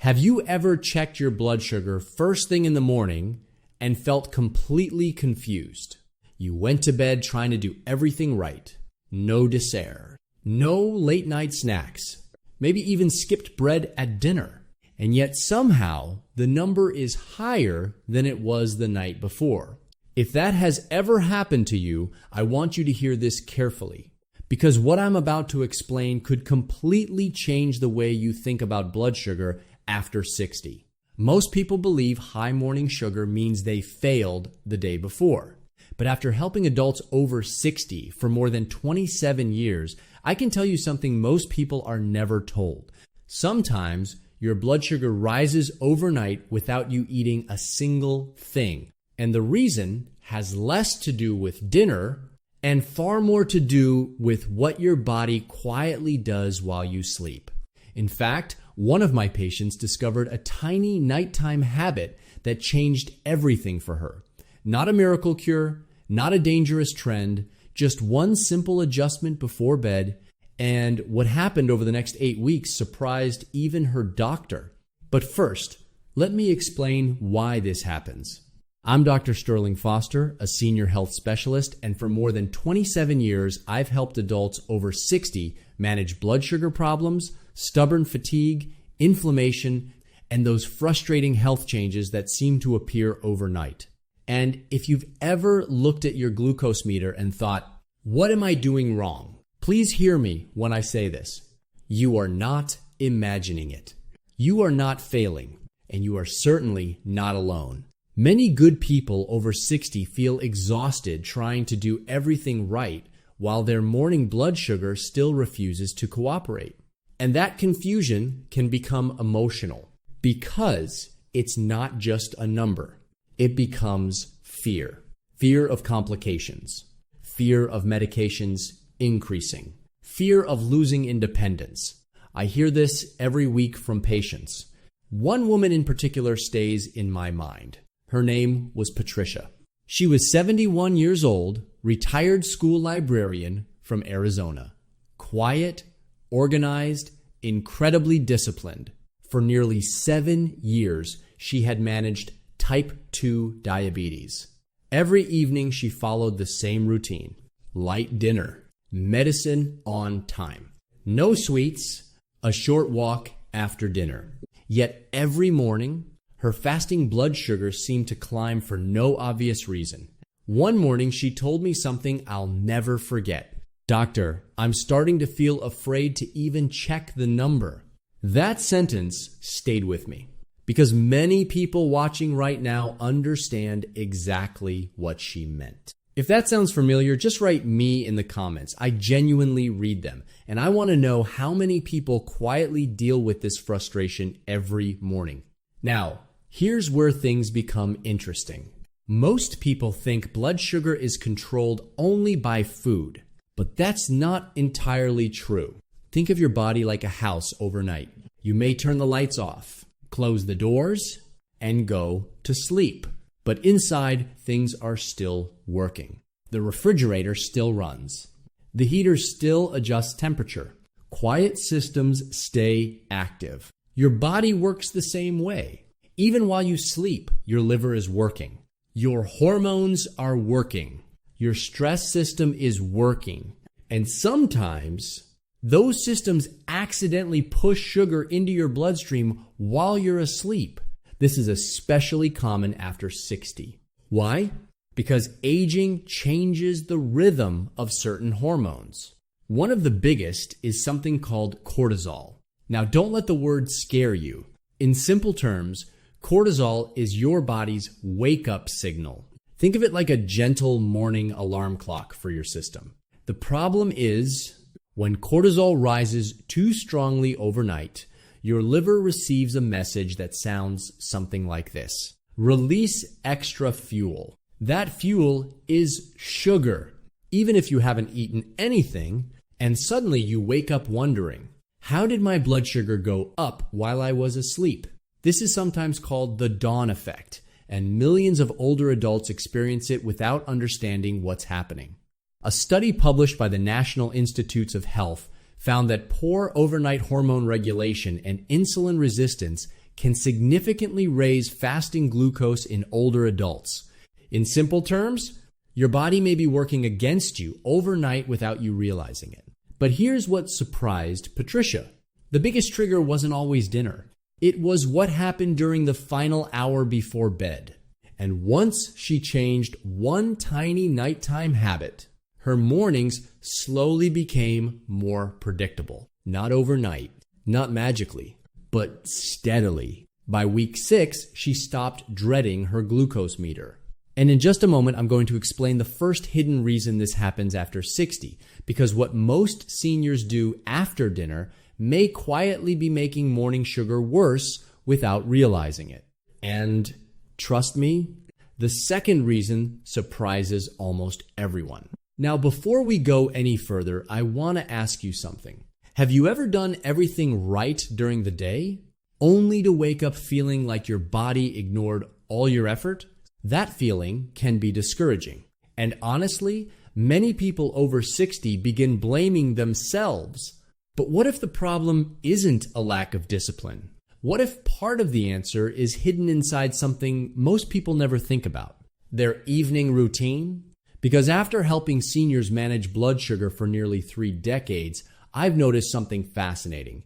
Have you ever checked your blood sugar first thing in the morning and felt completely confused? You went to bed trying to do everything right. No dessert, no late night snacks, maybe even skipped bread at dinner. And yet somehow the number is higher than it was the night before. If that has ever happened to you, I want you to hear this carefully, because what I'm about to explain could completely change the way you think about blood sugar after 60. Most people believe high morning sugar means they failed the day before. But after helping adults over 60 for more than 27 years, I can tell you something most people are never told. Sometimes your blood sugar rises overnight without you eating a single thing. And the reason has less to do with dinner and far more to do with what your body quietly does while you sleep. In fact, one of my patients discovered a tiny nighttime habit that changed everything for her. Not a miracle cure, not a dangerous trend, just one simple adjustment before bed, and what happened over the next 8 weeks surprised even her doctor. But first, let me explain why this happens. I'm Dr. Sterling Foster, a senior health specialist, and for more than 27 years, I've helped adults over 60 manage blood sugar problems, stubborn fatigue, inflammation, and those frustrating health changes that seem to appear overnight. And if you've ever looked at your glucose meter and thought, what am I doing wrong? Please hear me when I say this. You are not imagining it. You are not failing, and you are certainly not alone. Many good people over 60 feel exhausted trying to do everything right while their morning blood sugar still refuses to cooperate. And that confusion can become emotional because it's not just a number. It becomes fear. Fear of complications. Fear of medications increasing. Fear of losing independence. I hear this every week from patients. One woman in particular stays in my mind. Her name was Patricia. She was 71 years old, retired school librarian from Arizona. Quiet, organized, incredibly disciplined. For nearly 7 years, she had managed type 2 diabetes. Every evening she followed the same routine. Light dinner, medicine on time. No sweets, a short walk after dinner. Yet every morning, her fasting blood sugar seemed to climb for no obvious reason. One morning she told me something I'll never forget. Doctor, I'm starting to feel afraid to even check the number. That sentence stayed with me because many people watching right now understand exactly what she meant. If that sounds familiar, just write me in the comments. I genuinely read them, and I want to know how many people quietly deal with this frustration every morning. Now, here's where things become interesting. Most people think blood sugar is controlled only by food, but that's not entirely true. Think of your body like a house overnight. You may turn the lights off, close the doors, and go to sleep. But inside, things are still working. The refrigerator still runs. The heater still adjusts temperature. Quiet systems stay active. Your body works the same way. Even while you sleep, your liver is working. Your hormones are working. Your stress system is working. And sometimes, those systems accidentally push sugar into your bloodstream while you're asleep. This is especially common after 60. Why? Because aging changes the rhythm of certain hormones. One of the biggest is something called cortisol. Now, don't let the word scare you. In simple terms, cortisol is your body's wake-up signal. Think of it like a gentle morning alarm clock for your system. The problem is, when cortisol rises too strongly overnight, your liver receives a message that sounds something like this. Release extra fuel. That fuel is sugar. Even if you haven't eaten anything, and suddenly you wake up wondering, how did my blood sugar go up while I was asleep? This is sometimes called the dawn effect, and millions of older adults experience it without understanding what's happening. A study published by the National Institutes of Health found that poor overnight hormone regulation and insulin resistance can significantly raise fasting glucose in older adults. In simple terms, your body may be working against you overnight without you realizing it. But here's what surprised Patricia. The biggest trigger wasn't always dinner. It was what happened during the final hour before bed. And once she changed one tiny nighttime habit, her mornings slowly became more predictable. Not overnight, not magically, but steadily. By week 6, she stopped dreading her glucose meter. And in just a moment, I'm going to explain the first hidden reason this happens after 60, because what most seniors do after dinner may quietly be making morning sugar worse without realizing it. And trust me, the second reason surprises almost everyone. Now, before we go any further, I want to ask you something. Have you ever done everything right during the day, only to wake up feeling like your body ignored all your effort? That feeling can be discouraging. And honestly, many people over 60 begin blaming themselves. But what if the problem isn't a lack of discipline? What if part of the answer is hidden inside something most people never think about? Their evening routine? Because after helping seniors manage blood sugar for nearly 3 decades, I've noticed something fascinating.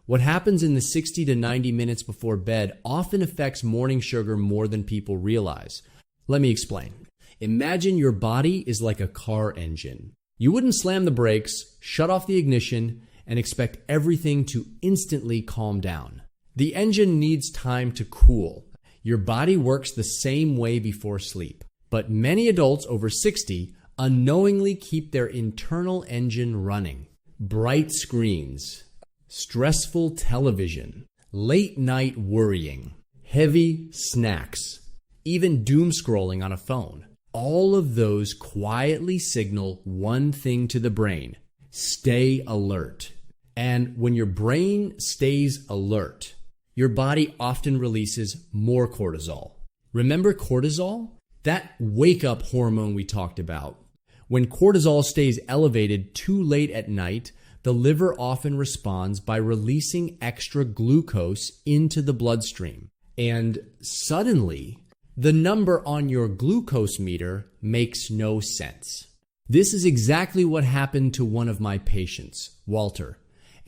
What happens in the 60 to 90 minutes before bed often affects morning sugar more than people realize. Let me explain. Imagine your body is like a car engine. You wouldn't slam the brakes, shut off the ignition, and expect everything to instantly calm down. The engine needs time to cool. Your body works the same way before sleep. But many adults over 60 unknowingly keep their internal engine running. Bright screens, stressful television, late night worrying, heavy snacks, even doom scrolling on a phone. All of those quietly signal one thing to the brain: stay alert. And when your brain stays alert, your body often releases more cortisol. Remember cortisol? That wake-up hormone we talked about. When cortisol stays elevated too late at night, the liver often responds by releasing extra glucose into the bloodstream. And suddenly, the number on your glucose meter makes no sense. This is exactly what happened to one of my patients, Walter,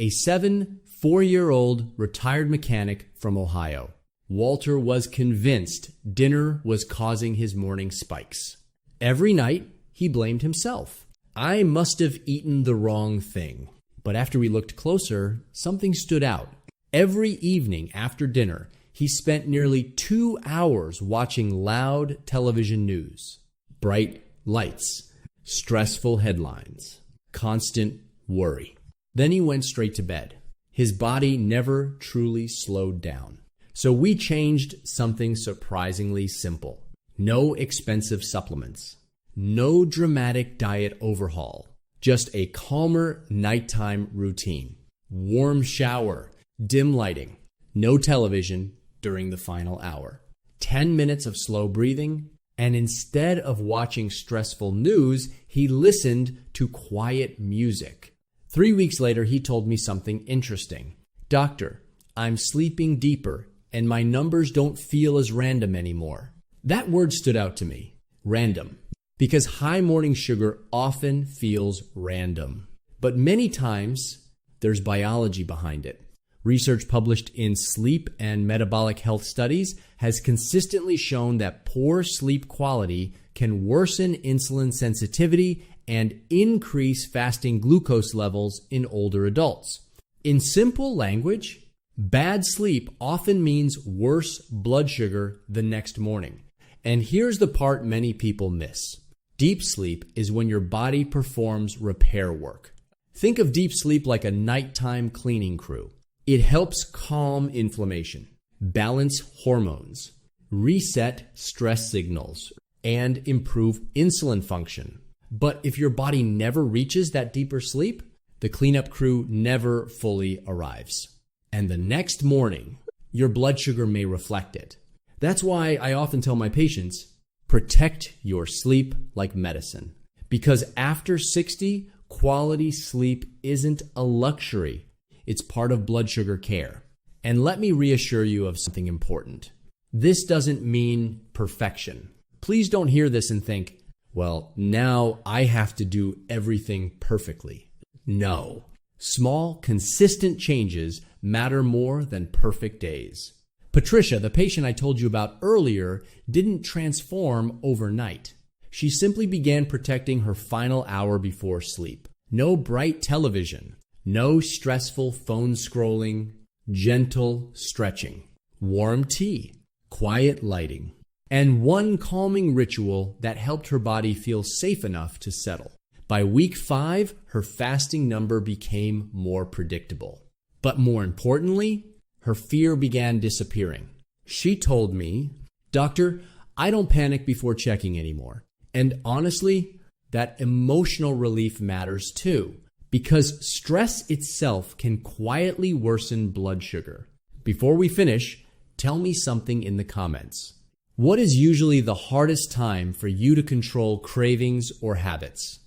a 4-year-old retired mechanic from Ohio. Walter was convinced dinner was causing his morning spikes. Every night, he blamed himself. I must have eaten the wrong thing. But after we looked closer, something stood out. Every evening after dinner, he spent nearly 2 hours watching loud television news. Bright lights, stressful headlines, constant worry. Then he went straight to bed. His body never truly slowed down. So we changed something surprisingly simple. No expensive supplements. No dramatic diet overhaul. Just a calmer nighttime routine. Warm shower. Dim lighting. No television during the final hour. 10 minutes of slow breathing. And instead of watching stressful news, he listened to quiet music. 3 weeks later, he told me something interesting. Doctor, I'm sleeping deeper, and my numbers don't feel as random anymore. That word stood out to me. Random. Because high morning sugar often feels random. But many times, there's biology behind it. Research published in Sleep and Metabolic Health Studies has consistently shown that poor sleep quality can worsen insulin sensitivity and increase fasting glucose levels in older adults. In simple language, bad sleep often means worse blood sugar the next morning. And here's the part many people miss. Deep sleep is when your body performs repair work. Think of deep sleep like a nighttime cleaning crew. It helps calm inflammation, balance hormones, reset stress signals, and improve insulin function. But if your body never reaches that deeper sleep, the cleanup crew never fully arrives. And the next morning, your blood sugar may reflect it. That's why I often tell my patients, protect your sleep like medicine. Because after 60, quality sleep isn't a luxury. It's part of blood sugar care. And let me reassure you of something important. This doesn't mean perfection. Please don't hear this and think, well, now I have to do everything perfectly. No. Small, consistent changes matter more than perfect days. Patricia, the patient I told you about earlier, didn't transform overnight. She simply began protecting her final hour before sleep. No bright television, no stressful phone scrolling, gentle stretching, warm tea, quiet lighting, and one calming ritual that helped her body feel safe enough to settle. By week 5, her fasting number became more predictable. But more importantly, her fear began disappearing. She told me, "Doctor, I don't panic before checking anymore." And honestly, that emotional relief matters too, because stress itself can quietly worsen blood sugar. Before we finish, tell me something in the comments. What is usually the hardest time for you to control cravings or habits?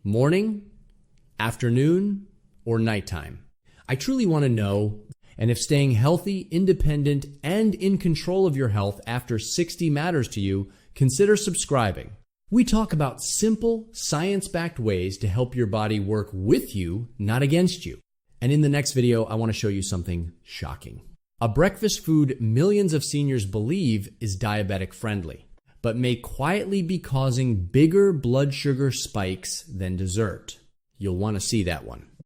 Morning, afternoon, or nighttime? I truly want to know. And if staying healthy, independent, and in control of your health after 60 matters to you, consider subscribing. We talk about simple, science-backed ways to help your body work with you, not against you. And in the next video, I want to show you something shocking. A breakfast food millions of seniors believe is diabetic friendly, but may quietly be causing bigger blood sugar spikes than dessert. You'll want to see that one.